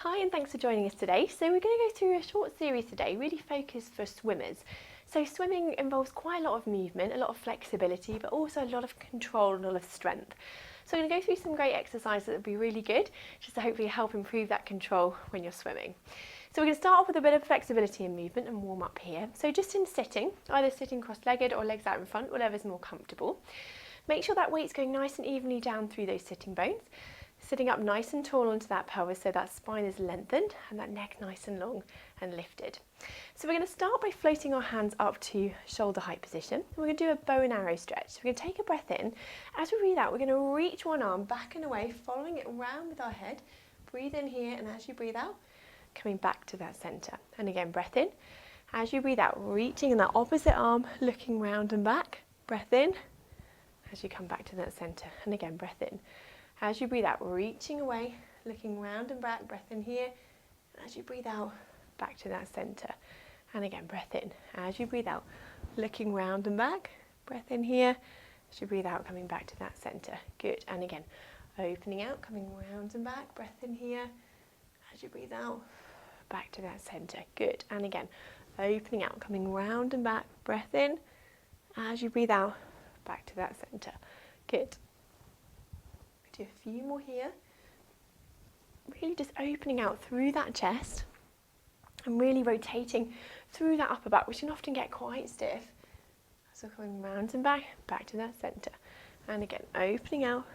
Hi and thanks for joining us today. So we're going to go through a short series today, really focused for swimmers. So swimming involves quite a lot of movement, a lot of flexibility, but also a lot of control and a lot of strength. So we're going to go through some great exercises that will be really good, just to hopefully help improve that control when you're swimming. So we're going to start off with a bit of flexibility and movement and warm up here. So just in sitting, either sitting cross-legged or legs out in front, whatever's more comfortable. Make sure that weight's going nice and evenly down through those sitting bones. Sitting up nice and tall onto that pelvis so that spine is lengthened and that neck nice and long and lifted. So we're going to start by floating our hands up to shoulder height position. We're going to do a bow and arrow stretch. So we're going to take a breath in. As we breathe out, we're going to reach one arm back and away, following it round with our head. Breathe in here, and as you breathe out, coming back to that centre. And again, breath in. As you breathe out, reaching in that opposite arm, looking round and back. Breath in. As you come back to that centre. And again, breath in. As you breathe out, reaching away, looking round and back, breath in here. And as you breathe out, back to that centre. And again, breath in. As you breathe out, looking round and back, breath in here. As you breathe out, coming back to that centre. Good. And again, opening out, coming round and back, breath in here. As you breathe out, back to that centre. Good. And again, opening out, coming round and back, breath in. As you breathe out, back to that centre. Good. Do a few more here. Really just opening out through that chest and really rotating through that upper back, which can often get quite stiff. So coming round and back, back to that centre. And again, opening out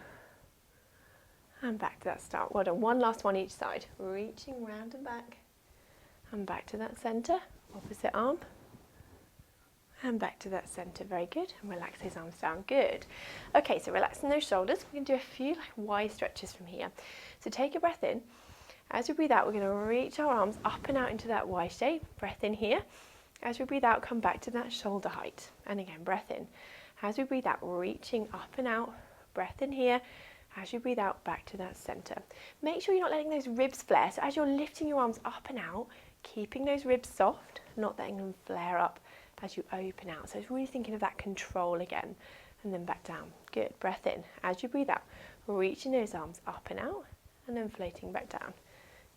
and back to that start. Well done. One last one each side. Reaching round and back to that centre. Opposite arm. And back to that centre, very good. And relax those arms down, good. Okay, so relaxing those shoulders. We're going to do a few wide stretches from here. So take a breath in. As we breathe out, we're going to reach our arms up and out into that Y shape. Breath in here. As we breathe out, come back to that shoulder height. And again, breath in. As we breathe out, reaching up and out. Breath in here. As you breathe out, back to that centre. Make sure you're not letting those ribs flare. So as you're lifting your arms up and out, keeping those ribs soft, not letting them flare up as you open out. So it's really thinking of that control again, and then back down. Good. Breath in. As you breathe out, reaching those arms up and out, and then floating back down.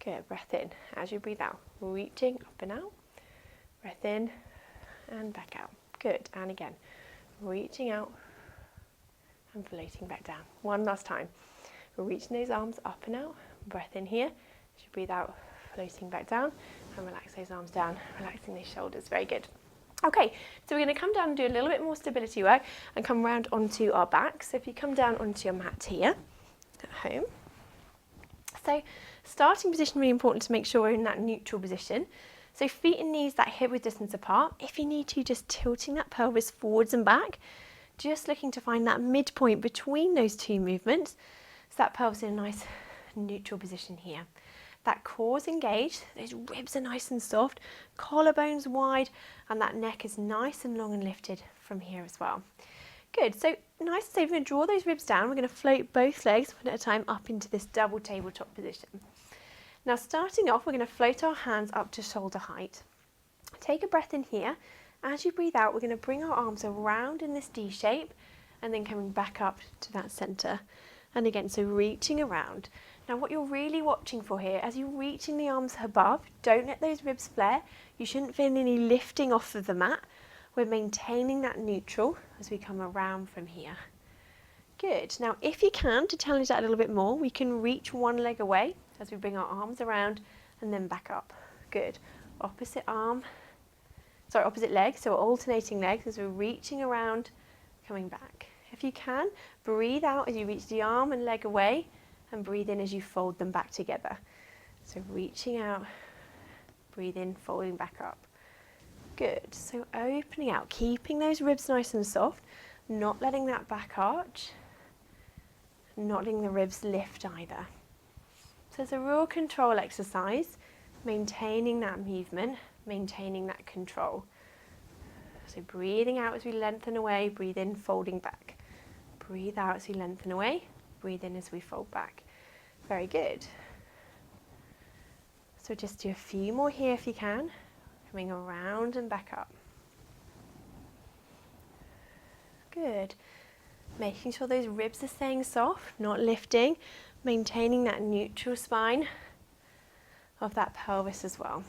Good. Breath in. As you breathe out, reaching up and out. Breath in and back out. Good. And again, reaching out and floating back down. One last time. Reaching those arms up and out. Breath in here. As you breathe out, floating back down, and relax those arms down, relaxing those shoulders. Very good. Okay, so we're going to come down and do a little bit more stability work and come round onto our back. So if you come down onto your mat here at home. So starting position, really important to make sure we're in that neutral position. So feet and knees that hip width distance apart. If you need to, just tilting that pelvis forwards and back. Just looking to find that midpoint between those two movements. So that pelvis in a nice neutral position here. That core's engaged, those ribs are nice and soft, collarbones wide, and that neck is nice and long and lifted from here as well. Good, so nice and safe. We're going to draw those ribs down. We're going to float both legs one at a time up into this double tabletop position. Now starting off, we're going to float our hands up to shoulder height. Take a breath in here. As you breathe out, we're going to bring our arms around in this D shape and then coming back up to that centre. And again, so reaching around. Now what you're really watching for here, as you're reaching the arms above, don't let those ribs flare. You shouldn't feel any lifting off of the mat. We're maintaining that neutral as we come around from here. Good. Now if you can, to challenge that a little bit more, we can reach one leg away as we bring our arms around and then back up. Good. Opposite leg, so we're alternating legs as we're reaching around, coming back. If you can, breathe out as you reach the arm and leg away, and breathe in as you fold them back together. So reaching out, breathe in, folding back up. Good. So opening out, keeping those ribs nice and soft, not letting that back arch, not letting the ribs lift either. So it's a real control exercise, maintaining that movement, maintaining that control. So breathing out as we lengthen away, breathe in, folding back. Breathe out as we lengthen away, breathe in as we fold back. Very good. So just do a few more here if you can, coming around and back up. Good. Making sure those ribs are staying soft, not lifting, maintaining that neutral spine. of that pelvis as well.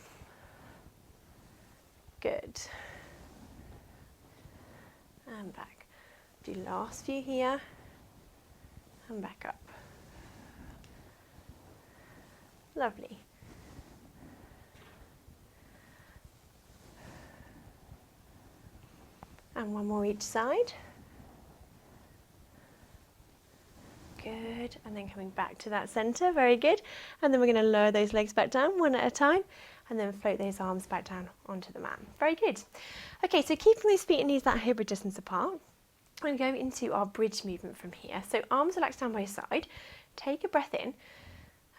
Good. And back. Do last few here and back up. Lovely. And one more each side. Good, and then coming back to that centre, very good. And then we're going to lower those legs back down one at a time and then float those arms back down onto the mat. Very good. Okay, so keeping those feet and knees that hip distance apart, we're going to go into our bridge movement from here. So arms relaxed down by your side, take a breath in.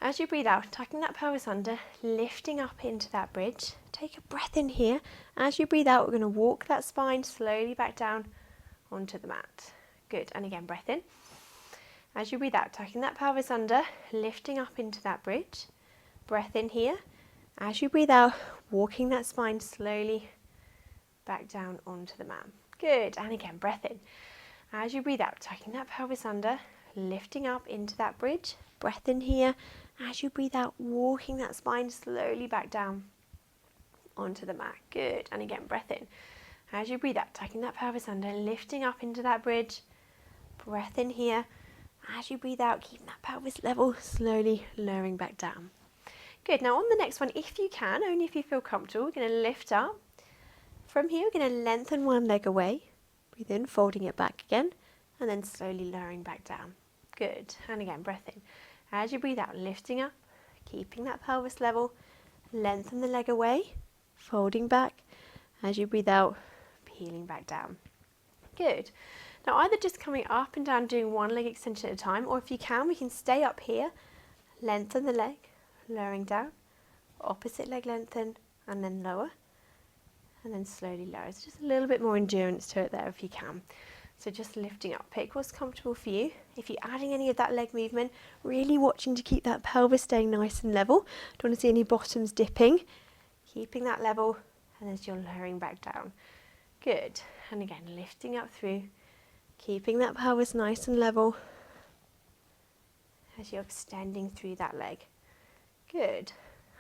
As you breathe out, tucking that pelvis under, lifting up into that bridge. Take a breath in here. As you breathe out, we're going to walk that spine slowly back down onto the mat. Good, and again, breath in. As you breathe out, tucking that pelvis under, lifting up into that bridge. Breath in here. As you breathe out, walking that spine slowly back down onto the mat. Good, and again, breath in. As you breathe out, tucking that pelvis under, lifting up into that bridge. Breath in here. As you breathe out, walking that spine slowly back down onto the mat. Good, and again, breath in. As you breathe out, tucking that pelvis under, lifting up into that bridge. Breath in here. As you breathe out, keeping that pelvis level, slowly lowering back down. Good, now on the next one, if you can, only if you feel comfortable, we're going to lift up. From here, we're going to lengthen one leg away. Breathe in, folding it back again, and then slowly lowering back down. Good, and again, breath in. As you breathe out, lifting up, keeping that pelvis level, lengthen the leg away, folding back. As you breathe out, peeling back down. Good. Now either just coming up and down doing one leg extension at a time, or if you can, we can stay up here, lengthen the leg, lowering down, opposite leg lengthen, and then lower, and then slowly lower. So just a little bit more endurance to it there if you can. So just lifting up, pick what's comfortable for you. If you're adding any of that leg movement, really watching to keep that pelvis staying nice and level. Don't want to see any bottoms dipping. Keeping that level, and as you're lowering back down. Good, and again, lifting up through, keeping that pelvis nice and level as you're extending through that leg. Good,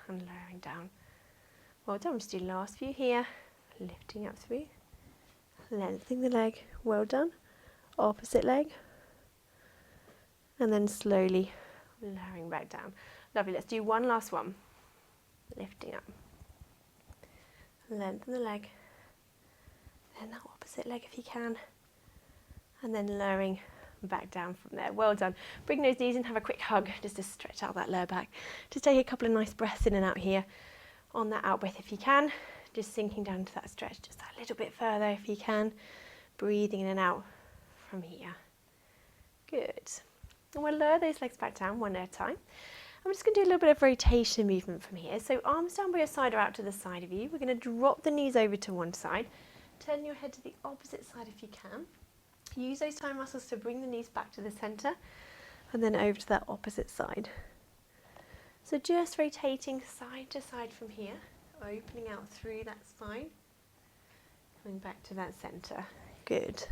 and lowering down. Well done, just do last few here, lifting up through, lengthening the leg, well done, opposite leg, and then slowly lowering back down. Lovely, let's do one last one. Lifting up, lengthen the leg, then that opposite leg if you can, and then lowering back down from there. Well done. Bring those knees in, have a quick hug just to stretch out that lower back. Just take a couple of nice breaths in and out here. On that out breath if you can, just sinking down to that stretch just a little bit further if you can. Breathing in and out from here. Good. And we'll lower those legs back down one at a time. I'm just going to do a little bit of rotation movement from here. So arms down by your side or out to the side of you. We're going to drop the knees over to one side. Turn your head to the opposite side if you can. Use those thigh muscles to bring the knees back to the centre and then over to that opposite side. So just rotating side to side from here, opening out through that spine, coming back to that centre. Good.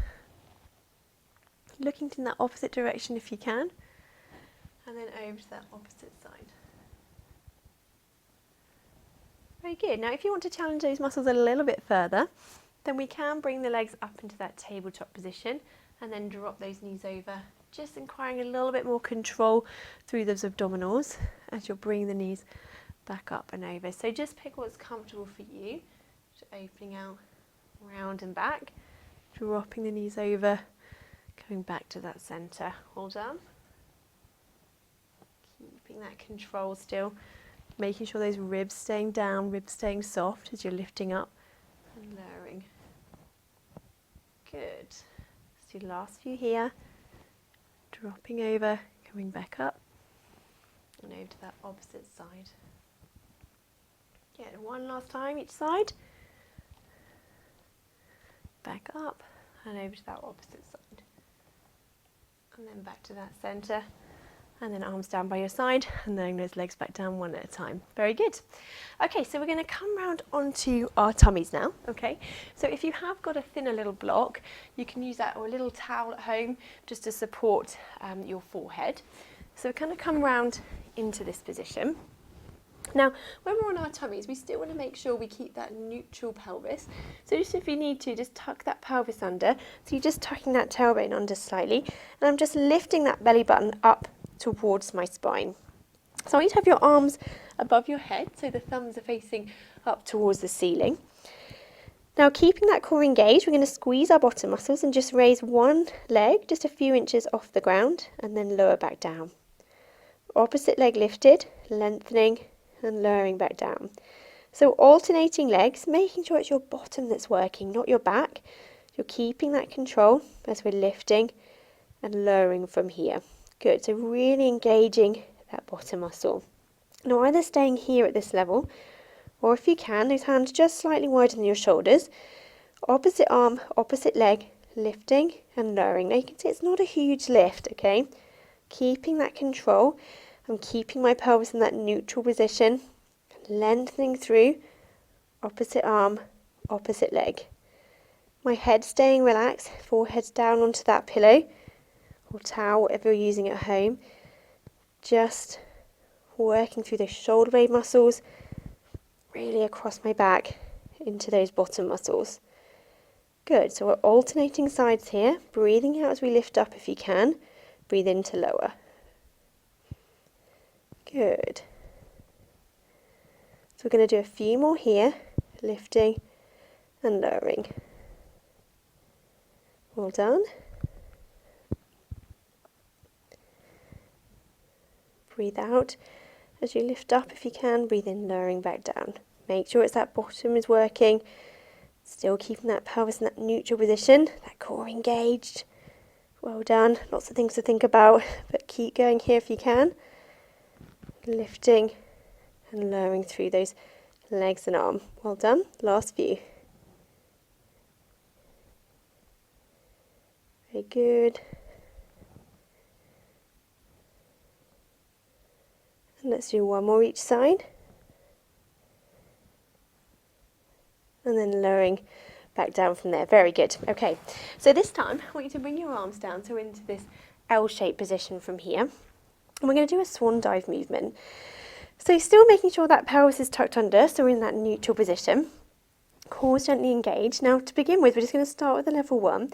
Looking in that opposite direction if you can, and then over to that opposite side. Very good. Now if you want to challenge those muscles a little bit further, then we can bring the legs up into that tabletop position and then drop those knees over, just acquiring a little bit more control through those abdominals as you're bringing the knees back up and over. So just pick what's comfortable for you. Just opening out, round and back, dropping the knees over, coming back to that centre. Hold on. Keeping that control still, making sure those ribs staying down, ribs staying soft as you're lifting up and lowering. Good. Let's do the last few here. Dropping over, coming back up, and over to that opposite side. Good. One last time each side. Back up, and over to that opposite side. And then back to that centre. And then arms down by your side, and then those legs back down one at a time. Very good. Okay, so we're going to come round onto our tummies now, okay? So if you have got a thinner little block, you can use that, or a little towel at home, just to support your forehead. So we're going to come round into this position. Now, when we're on our tummies, we still want to make sure we keep that neutral pelvis. So just if you need to, just tuck that pelvis under. So you're just tucking that tailbone under slightly, and I'm just lifting that belly button up towards my spine. So I want you to have your arms above your head, so the thumbs are facing up towards the ceiling. Now, keeping that core engaged, we're going to squeeze our bottom muscles and just raise one leg just a few inches off the ground and then lower back down. Opposite leg lifted, lengthening and lowering back down. So alternating legs, making sure it's your bottom that's working, not your back. You're keeping that control as we're lifting and lowering from here. Good, so really engaging that bottom muscle. Now, either staying here at this level, or if you can, those hands just slightly wider than your shoulders. Opposite arm, opposite leg, lifting and lowering. Now you can see it's not a huge lift, okay? Keeping that control. I'm keeping my pelvis in that neutral position. Lengthening through, opposite arm, opposite leg. My head staying relaxed, forehead down onto that pillow or towel, whatever you're using at home. Just working through those shoulder blade muscles, really across my back into those bottom muscles. Good, so we're alternating sides here, breathing out as we lift up if you can, breathe in to lower. Good. So we're going to do a few more here, lifting and lowering. Well done. Breathe out as you lift up if you can, breathe in, lowering back down. Make sure it's that bottom is working, still keeping that pelvis in that neutral position, that core engaged. Well done, lots of things to think about, but keep going here if you can. Lifting and lowering through those legs and arm. Well done, last few. Very good. And let's do one more each side. And then lowering back down from there. Very good. Okay, so this time I want you to bring your arms down, so into this L-shaped position from here. And we're going to do a swan dive movement. So still making sure that pelvis is tucked under, so we're in that neutral position. Core gently engaged. Now to begin with, we're just going to start with a level 1,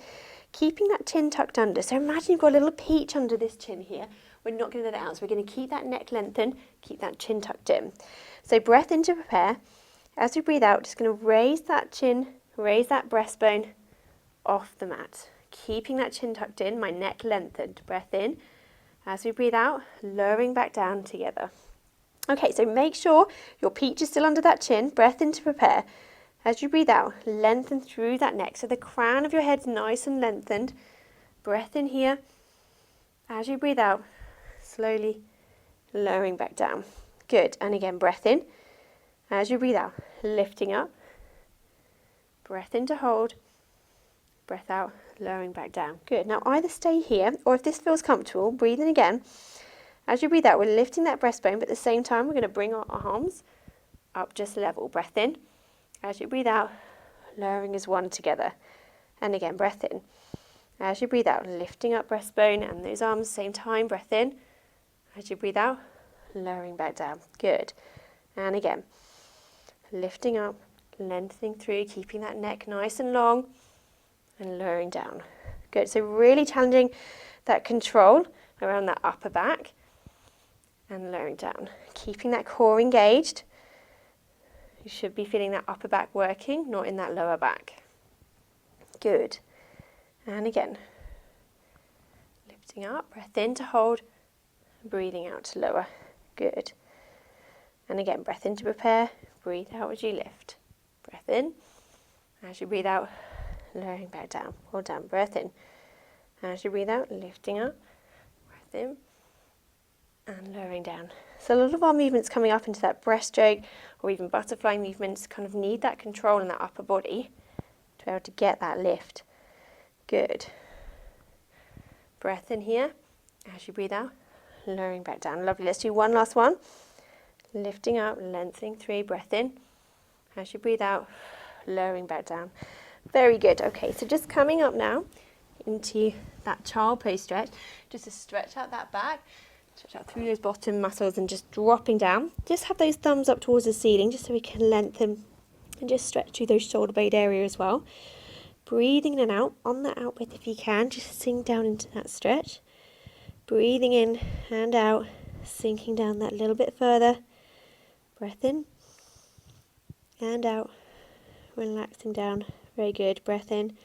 keeping that chin tucked under. So imagine you've got a little peach under this chin here. We're not going to let it out, so we're going to keep that neck lengthened, keep that chin tucked in. So breath in to prepare. As we breathe out, just going to raise that chin, raise that breastbone off the mat. Keeping that chin tucked in, my neck lengthened. Breath in. As we breathe out, lowering back down together. Okay, so make sure your peach is still under that chin. Breath in to prepare. As you breathe out, lengthen through that neck. So the crown of your head's nice and lengthened. Breath in here. As you breathe out, slowly lowering back down. Good. And again, breath in. As you breathe out, lifting up. Breath in to hold. Breath out, lowering back down. Good. Now either stay here, or if this feels comfortable, breathe in again. As you breathe out, we're lifting that breastbone, but at the same time, we're going to bring our arms up just level. Breath in. As you breathe out, lowering as one together. And again, breath in. As you breathe out, lifting up breastbone and those arms, same time, breath in. As you breathe out, lowering back down. Good. And again, lifting up, lengthening through, keeping that neck nice and long, and lowering down. Good. So really challenging that control around that upper back and lowering down. Keeping that core engaged. You should be feeling that upper back working, not in that lower back. Good. And again, lifting up, breath in to hold, breathing out to lower. Good. And again, breath in to prepare, breathe out as you lift. Breath in. As you breathe out, lowering back down. Well done. Breath in. As you breathe out, lifting up. Breath in. And lowering down. So a lot of our movements coming up into that breaststroke or even butterfly movements kind of need that control in that upper body to be able to get that lift. Good. Breath in here. As you breathe out, lowering back down. Lovely. Let's do one last one. Lifting up, lengthening through. Breath in. As you breathe out, lowering back down. Very good. Okay, so just coming up now into that child pose stretch, just to stretch out that back, Stretch out through those bottom muscles and just dropping down. Just have those thumbs up towards the ceiling just so we can lengthen and just stretch through those shoulder blade area as well. Breathing in and out. On that out breath, if you can, just sink down into that stretch. Breathing in and out, sinking down that little bit further. Breath in and out, relaxing down. Very good. Breath in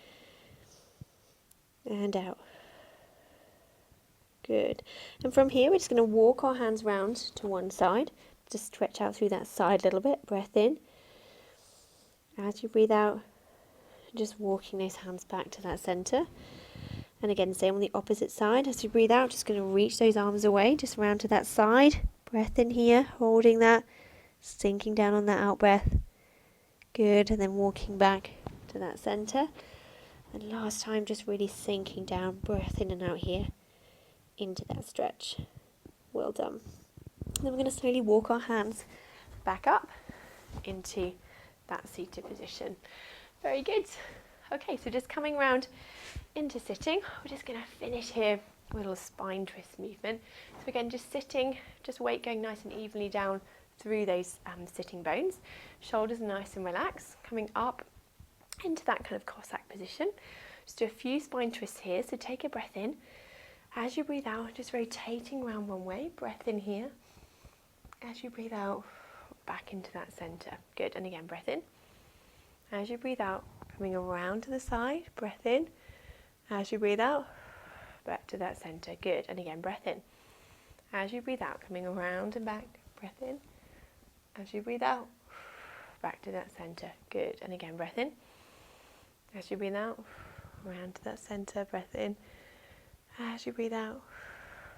and out. Good. And from here, we're just going to walk our hands round to one side. Just stretch out through that side a little bit. Breath in. As you breathe out, just walking those hands back to that centre. And again, same on the opposite side. As you breathe out, just going to reach those arms away, just round to that side. Breath in here, holding that, sinking down on that out breath. Good. And then walking back to that centre. And last time, just really sinking down. Breath in and out here into that stretch. Well done. Then we're going to slowly walk our hands back up into that seated position. Very good. Okay, so just coming round into sitting, we're just going to finish here with a little spine twist movement. So again, just sitting, just weight going nice and evenly down through those sitting bones. Shoulders nice and relaxed, coming up into that kind of Cossack position. Just do a few spine twists here, so take a breath in. As you breathe out, just rotating around one way, breath in here. As you breathe out, back into that centre. Good, and again, breath in. As you breathe out, coming around to the side, breath in. As you breathe out, back to that centre. Good, and again, breath in. As you breathe out, coming around and back, breath in. As you breathe out, back to that centre. Good, and again, breath in. As you breathe out, around to that centre, breath in. As you breathe out,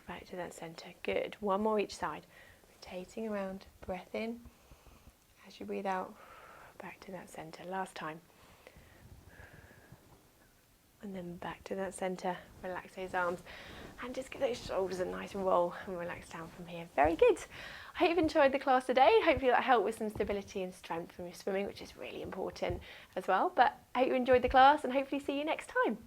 back to that centre. Good. One more each side. Rotating around, breath in. As you breathe out, back to that centre. Last time. And then back to that centre. Relax those arms. And just get those shoulders a nice roll and relax down from here. Very good. I hope you've enjoyed the class today. Hopefully that helped with some stability and strength from your swimming, which is really important as well. But I hope you enjoyed the class and hopefully see you next time.